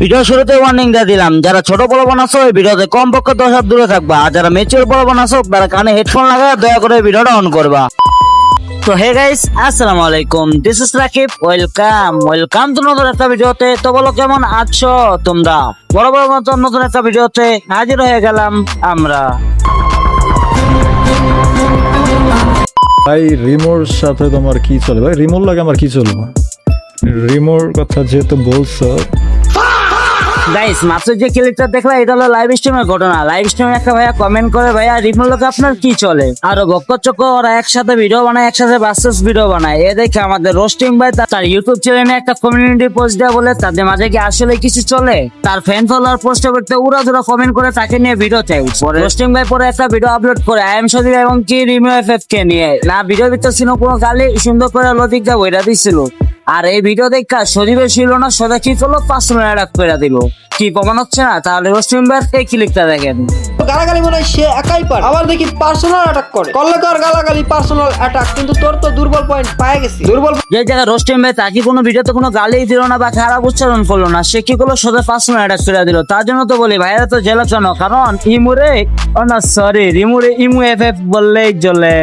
Video শুরুতে warning দিয়ে দিলাম, যারা ছোট পোলাপান আছো এই ভিডিওতে কমপক্ষে 10 হাত দূরে থাকবা, আর যারা ম্যাচিউর পোলাপান আছো তারা কানে হেডফোন লাগায় দয়া করে ভিডিওটা অন করবা। তো হে গাইস, আসসালামু আলাইকুম, this is Rakib, welcome to নতুন একটা ভিডিওতে। তো বলো কেমন আছো তোমরা? বড় মতো নতুন একটা ভিডিওতে হাজির হয়ে গেলাম আমরা। ভাই রিমোর সাথে তোমার কি চলে? ভাই রিমোর লাগে আমার কি চলবে? রিমোর কথা যেহেতু বলছো, গাইস মাত্র যে ক্লিপটা দেখলা এটা হলো লাইভ স্ট্রিমের ঘটনা। লাইভ স্ট্রিমে একটা ভাইয়া কমেন্ট করে, ভাইয়া রিমোর লোকে আপনার কি চলে? আরো বক্কচক্ক ওরা একসাথে ভিডিও বানায়, একসাথে বাসেস ভিডিও বানায়। এ দেখে আমাদের রোস্টিং ভাই তার ইউটিউব চ্যানেলে একটা কমিউনিটি পোস্ট দেয়া বলে তাদের মাঝে কি আসলে কিছু চলে? তার ফ্যান ফলোয়ার পোস্ট করতে উড়া ধরা কমেন্ট করে তাকে নিয়ে ভিডিও চাই। পরে রোস্টিং ভাই পরে একটা ভিডিও আপলোড করে আই এম সদীপ এবং কি রিমো এফএফ কে নিয়ে। না ভিডিওর ভিতর ছিল কোনো গালি, সুন্দর করে লজিক দা বইরা দিছিল। আর এই ভিডিও দেখা সজীবের ছিল না, সদা কি করলো পার্সোনাল অ্যাটাক করে দিল। কি প্রমাণ হচ্ছে না? তাহলে রোস্টিং ভাই এই ক্লিকটা দেখেন। গালাগালি মনে হয় সে একাই পারে, আবার দেখি পার্সোনাল অ্যাটাক করে। কল্লাকার গালাগালি পার্সোনাল অ্যাটাক, কিন্তু তোর তো দুর্বল পয়েন্ট পায়ে গেছি। দুর্বল যে জায়গায় রোস্টিং ভাই তাকে কোনো ভিডিওতে কোনো গালি দিল না বা খারাপ উচ্চারণ করলো না, সে কি করলো সোজা পার্সোনাল অ্যাটাক করে দিল। তার জন্য তো বলি ভাইরা তো জেলা কেন? কারণ ইমুরে ও না সরি রিমুরে ইমু এফএফ বললেই চলে।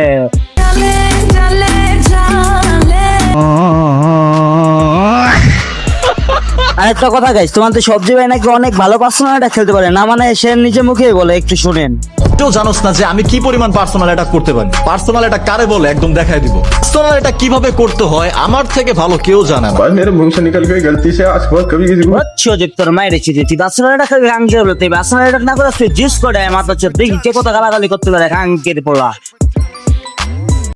আর একটা কথা গাইস, তোমাদের সবজি ভাই নাকি অনেক ভালো পার্সোনাল অ্যাটাক খেলতে পারে না, মানে সে নিজে মুখেই বলে, একটু শুনেন। কেউ জানোস না যে আমি কি পরিমাণ পার্সোনাল অ্যাটাক করতে পারি? পার্সোনাল অ্যাটাক কারে বলে একদম দেখাই দিব। পার্সোনাল অ্যাটাক কিভাবে করতে হয় আমার থেকে ভালো কেউ জানে না। भाई मेरे मुंह से निकल गई गलती से आज बहुत कभी किसी को হচ্ছে যে তোর মায়ের রেখেছি তুই পার্সোনাল অ্যাটাক খাঙ্গে হলো, তুই পার্সোনাল অ্যাটাক না করে তুই জিস করে মাথা হচ্ছে দেখি কে কথা গালাগালি করতে পারে খাঙ্গের পোলা।